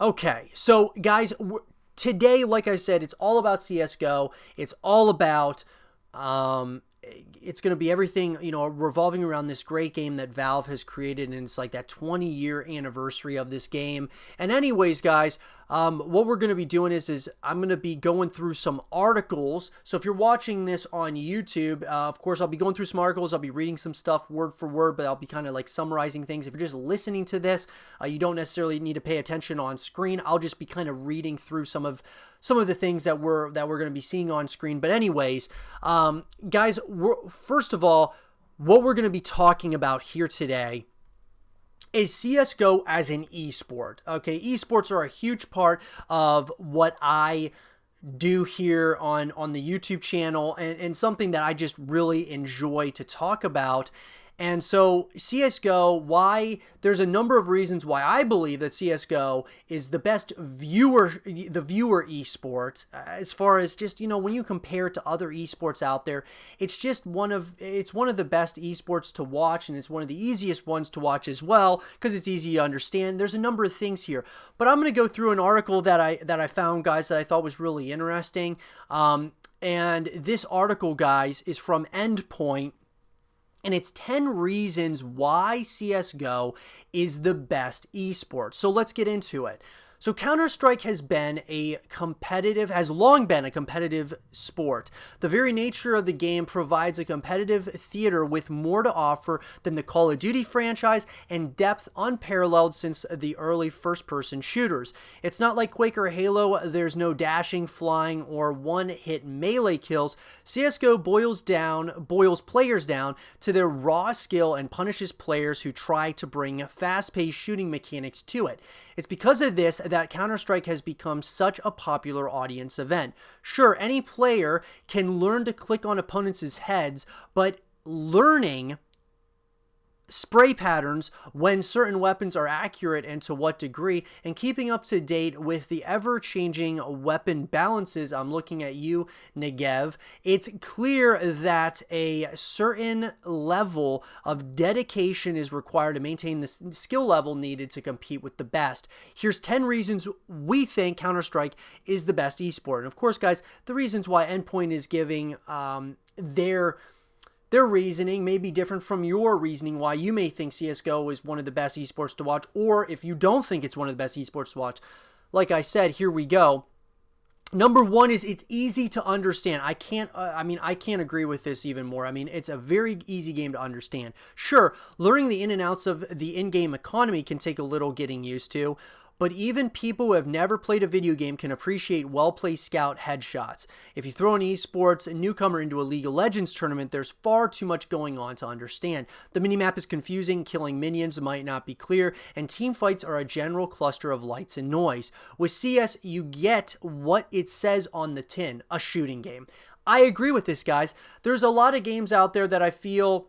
Okay, so guys, today, like I said, it's all about CS:GO. It's all about it's going to be everything, revolving around this great game that Valve has created, and it's like that 20-year anniversary of this game. And anyways, guys, what we're going to be doing is I'm going to be going through some articles. So if you're watching this on YouTube, of course, I'll be going through some articles. I'll be reading some stuff word for word, but I'll be kind of like summarizing things. If you're just listening to this, you don't necessarily need to pay attention on screen. I'll just be kind of reading through some of the things that we're going to be seeing on screen. But anyways, guys, first of all, what we're going to be talking about here today is CSGO as an esport. Okay, esports are a huge part of what I do here on the YouTube channel, and something that I just really enjoy to talk about. And so CSGO, there's a number of reasons why I believe that CSGO is the best viewer esport, as far as just, when you compare it to other esports out there, it's one of the best esports to watch, and it's one of the easiest ones to watch as well, because it's easy to understand. There's a number of things here, but I'm going to go through an article that I found, guys, that I thought was really interesting. And this article, guys, is from Endpoint. And it's 10 reasons why CSGO is the best esport. So let's get into it. So Counter-Strike has long been a competitive sport. The very nature of the game provides a competitive theater with more to offer than the Call of Duty franchise, and depth unparalleled since the early first-person shooters. It's not like Quake or Halo. There's no dashing, flying, or one-hit melee kills. CSGO boils players down to their raw skill and punishes players who try to bring fast-paced shooting mechanics to it. It's because of this that Counter-Strike has become such a popular audience event. Sure, any player can learn to click on opponents' heads, but learning spray patterns when certain weapons are accurate and to what degree, and keeping up to date with the ever-changing weapon balances. I'm looking at you, Negev. It's clear that a certain level of dedication is required to maintain the skill level needed to compete with the best. Here's 10 reasons we think Counter-Strike is the best esport. And of course, guys, the reasons why Endpoint is giving their reasoning may be different from your reasoning why you may think CSGO is one of the best esports to watch, or if you don't think it's one of the best esports to watch. Like I said, here we go. Number one is it's easy to understand. I can't agree with this even more. It's a very easy game to understand. Sure, learning the in and outs of the in-game economy can take a little getting used to, but even people who have never played a video game can appreciate well-placed scout headshots. If you throw an esports newcomer into a League of Legends tournament, there's far too much going on to understand. The minimap is confusing, killing minions might not be clear, and team fights are a general cluster of lights and noise. With CS, you get what it says on the tin, a shooting game. I agree with this, guys. There's a lot of games out there that I feel,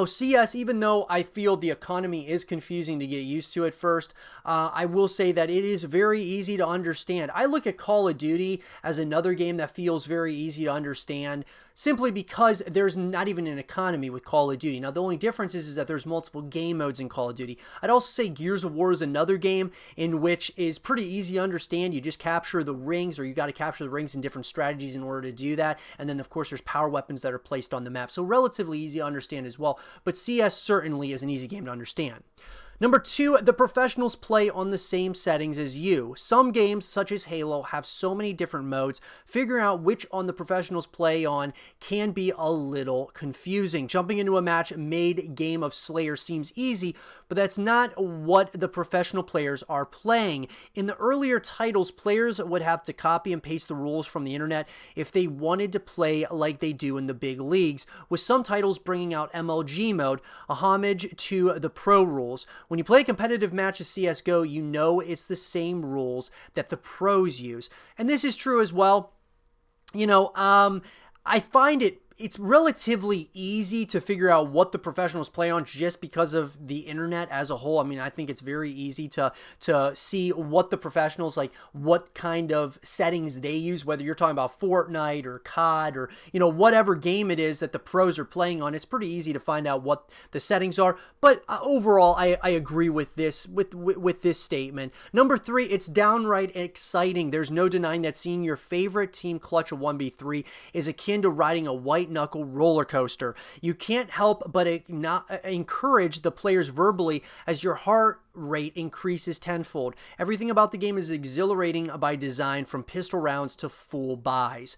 CS, even though I feel the economy is confusing to get used to at first, I will say that it is very easy to understand. I look at Call of Duty as another game that feels very easy to understand, simply because there's not even an economy with Call of Duty. Now, the only difference is that there's multiple game modes in Call of Duty. I'd also say Gears of War is another game in which is pretty easy to understand. You just capture the rings, or you got to capture the rings in different strategies in order to do that. And then, of course, there's power weapons that are placed on the map. So relatively easy to understand as well. But CS certainly is an easy game to understand. Number two, the professionals play on the same settings as you. Some games, such as Halo, have so many different modes. Figuring out which on the professionals play on can be a little confusing. Jumping into a match made game of Slayer seems easy, but that's not what the professional players are playing. In the earlier titles, players would have to copy and paste the rules from the internet if they wanted to play like they do in the big leagues, with some titles bringing out MLG mode, a homage to the pro rules. When you play a competitive match of CSGO, you know it's the same rules that the pros use. And this is true as well. I find it it's relatively easy to figure out what the professionals play on just because of the internet as a whole. I mean, I think it's very easy to see what the professionals, like what kind of settings they use, whether you're talking about Fortnite or COD or, whatever game it is that the pros are playing on. It's pretty easy to find out what the settings are. But overall, I agree with this, with this statement. Number 3, it's downright exciting. There's no denying that seeing your favorite team clutch a 1v3 is akin to riding a white knuckle roller coaster. You can't help but encourage the players verbally as your heart rate increases tenfold. Everything about the game is exhilarating by design, from pistol rounds to full buys.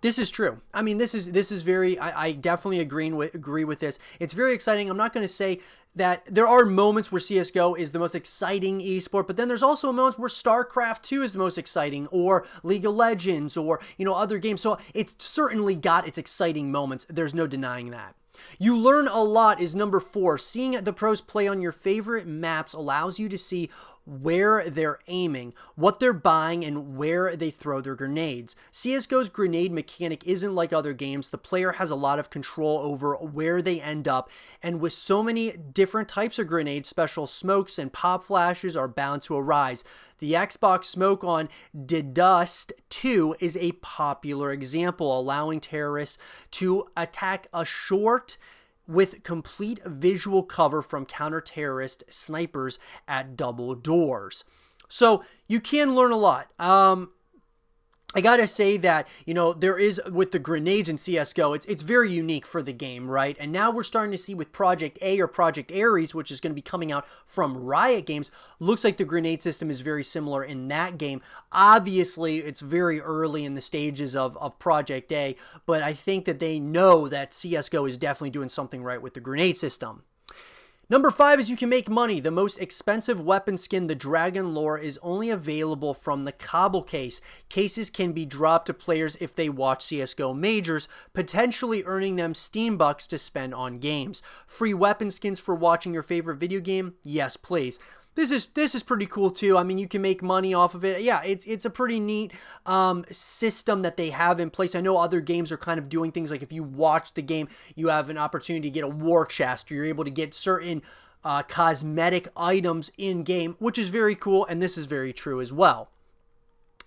This is true. I mean, this is very, I definitely agree with this. It's very exciting. I'm not going to say that there are moments where CSGO is the most exciting esport, but then there's also moments where StarCraft 2 is the most exciting, or League of Legends, or, other games. So it's certainly got its exciting moments. There's no denying that. You learn a lot is number 4. Seeing the pros play on your favorite maps allows you to see where they're aiming, what they're buying, and where they throw their grenades. CSGO's grenade mechanic isn't like other games. The player has a lot of control over where they end up, and with so many different types of grenades, special smokes and pop flashes are bound to arise. The Xbox smoke on Dedust 2 is a popular example, allowing terrorists to attack a short with complete visual cover from counter-terrorist snipers at double doors. So you can learn a lot. I gotta say that, there is, with the grenades in CSGO, it's very unique for the game, right? And now we're starting to see with Project A or Project Ares, which is going to be coming out from Riot Games, looks like the grenade system is very similar in that game. Obviously, it's very early in the stages of Project A, but I think that they know that CSGO is definitely doing something right with the grenade system. Number 5 is you can make money. The most expensive weapon skin, the Dragon Lore, is only available from the Cobble case. Cases can be dropped to players if they watch CSGO majors, potentially earning them Steam bucks to spend on games. Free weapon skins for watching your favorite video game? Yes, please. This is pretty cool too. I mean, you can make money off of it. Yeah, it's a pretty neat system that they have in place. I know other games are kind of doing things like if you watch the game, you have an opportunity to get a war chest, or you're able to get certain cosmetic items in game, which is very cool, and this is very true as well.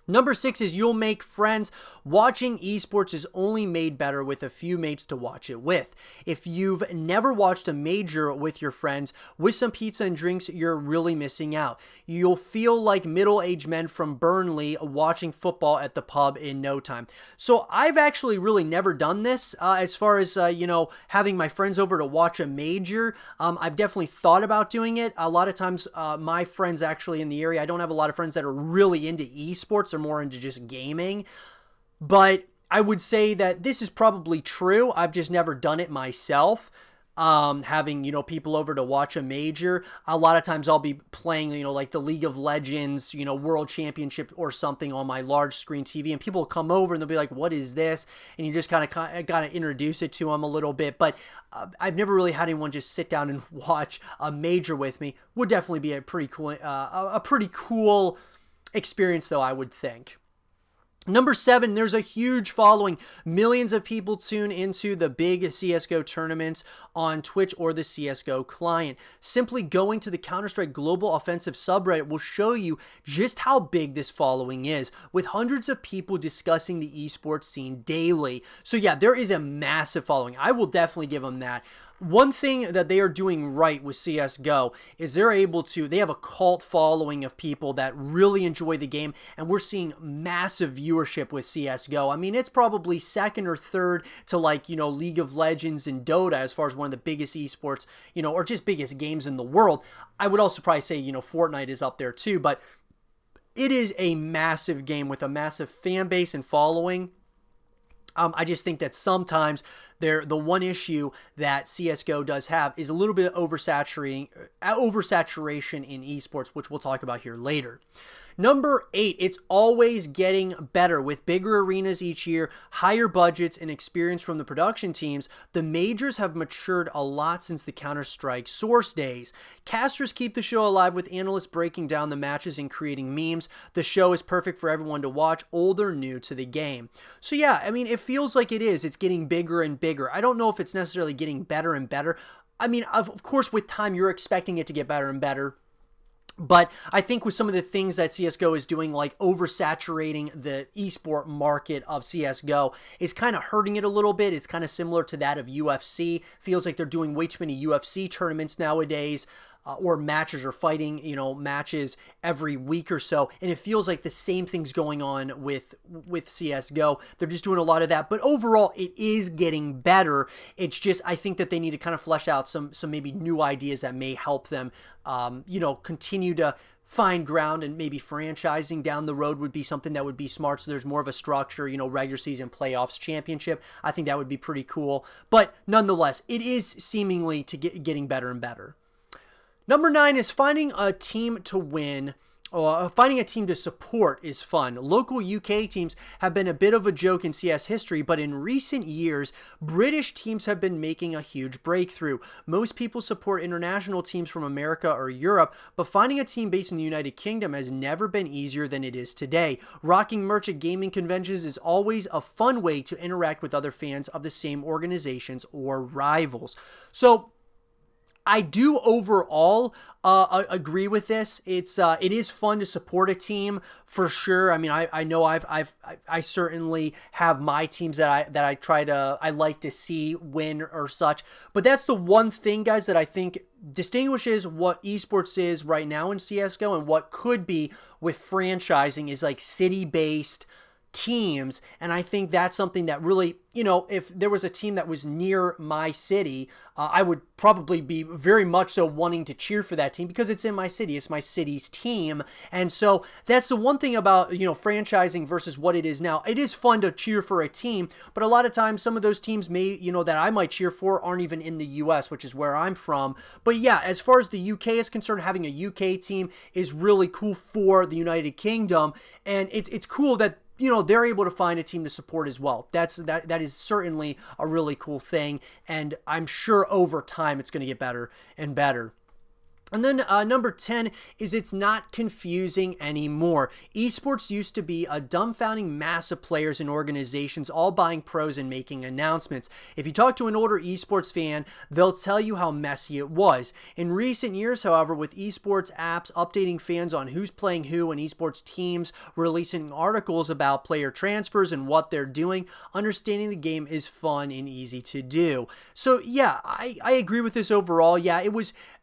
Number 6 is you'll make friends. Watching esports is only made better with a few mates to watch it with. If you've never watched a major with your friends, with some pizza and drinks, you're really missing out. You'll feel like middle-aged men from Burnley watching football at the pub in no time. So I've actually really never done this as far as, having my friends over to watch a major. I've definitely thought about doing it. A lot of times my friends actually in the area, I don't have a lot of friends that are really into esports. They're more into just gaming. But I would say that this is probably true. I've just never done it myself. Having, people over to watch a major. A lot of times I'll be playing, like the League of Legends, World Championship or something on my large screen TV, and people will come over and they'll be like, what is this? And you just kind of introduce it to them a little bit. But I've never really had anyone just sit down and watch a major with me. Would definitely be a pretty cool experience, though, I would think. Number 7, there's a huge following. Millions of people tune into the big CSGO tournaments on Twitch or the CSGO client. Simply going to the Counter-Strike Global Offensive subreddit will show you just how big this following is, with hundreds of people discussing the esports scene daily. So yeah, there is a massive following. I will definitely give them that. One thing that they are doing right with CSGO is they have a cult following of people that really enjoy the game, and we're seeing massive viewership with CSGO. I mean, it's probably second or third to League of Legends and Dota as far as one of the biggest esports, or just biggest games in the world. I would also probably say, Fortnite is up there too, but it is a massive game with a massive fan base and following. I just think that sometimes The one issue that CSGO does have is a little bit of oversaturation in esports, which we'll talk about here later. Number 8, it's always getting better. With bigger arenas each year, higher budgets, and experience from the production teams, the majors have matured a lot since the Counter-Strike Source days. Casters keep the show alive with analysts breaking down the matches and creating memes. The show is perfect for everyone to watch, old or new to the game. So yeah, I mean, it feels like it is. It's getting bigger and bigger. I don't know if it's necessarily getting better and better. I mean, of course, with time, you're expecting it to get better and better. But I think with some of the things that CSGO is doing, like oversaturating the esport market of CSGO, is kind of hurting it a little bit. It's kind of similar to that of UFC. Feels like they're doing way too many UFC tournaments nowadays, or matches or fighting, matches every week or so. And it feels like the same thing's going on with CSGO. They're just doing a lot of that. But overall, it is getting better. It's just, I think that they need to kind of flesh out some maybe new ideas that may help them, continue to find ground, and maybe franchising down the road would be something that would be smart. So there's more of a structure, regular season, playoffs, championship. I think that would be pretty cool. But nonetheless, it is seemingly getting better and better. Number 9 is finding a team to win. Finding a team to support is fun. Local UK teams have been a bit of a joke in CS history, but in recent years, British teams have been making a huge breakthrough. Most people support international teams from America or Europe, but finding a team based in the United Kingdom has never been easier than it is today. Rocking merch at gaming conventions is always a fun way to interact with other fans of the same organizations or rivals. So I do overall agree with this. It is fun to support a team for sure. I mean, I know I certainly have my teams that I like to see win or such. But that's the one thing, guys, that I think distinguishes what esports is right now in CS:GO and what could be with franchising is like city-based teams. And I think that's something that really, if there was a team that was near my city, I would probably be very much so wanting to cheer for that team because it's in my city. It's my city's team. And so that's the one thing about, franchising versus what it is now. It is fun to cheer for a team, but a lot of times some of those teams may, that I might cheer for aren't even in the US, which is where I'm from. But yeah, as far as the UK is concerned, having a UK team is really cool for the United Kingdom. And it's cool that they're able to find a team to support as well. That is certainly a really cool thing, and I'm sure over time it's going to get better and better. And then number 10 is it's not confusing anymore. Esports used to be a dumbfounding mass of players and organizations all buying pros and making announcements. If you talk to an older esports fan, they'll tell you how messy it was. In recent years, however, with esports apps updating fans on who's playing who and esports teams releasing articles about player transfers and what they're doing, understanding the game is fun and easy to do. So yeah, I agree with this overall. Yeah,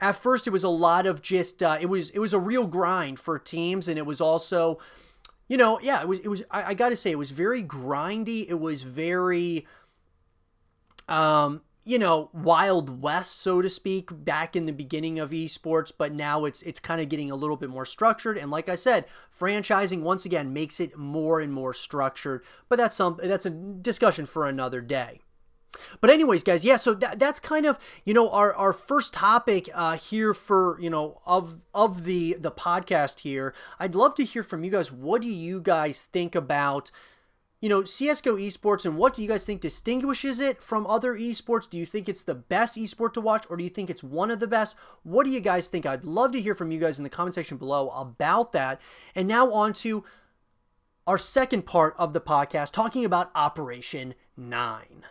at first it was a lot of just it was a real grind for teams, and it was also I gotta say it was very grindy. It was very Wild West, so to speak, back in the beginning of esports, but now it's kind of getting a little bit more structured. And like I said, franchising once again makes it more and more structured, but that's a discussion for another day. But anyways, guys, yeah, so that's kind of, our first topic here for, of the podcast here. I'd love to hear from you guys. What do you guys think about, CSGO esports, and what do you guys think distinguishes it from other esports? Do you think it's the best esport to watch, or do you think it's one of the best? What do you guys think? I'd love to hear from you guys in the comment section below about that. And now on to our second part of the podcast, talking about Operation 9.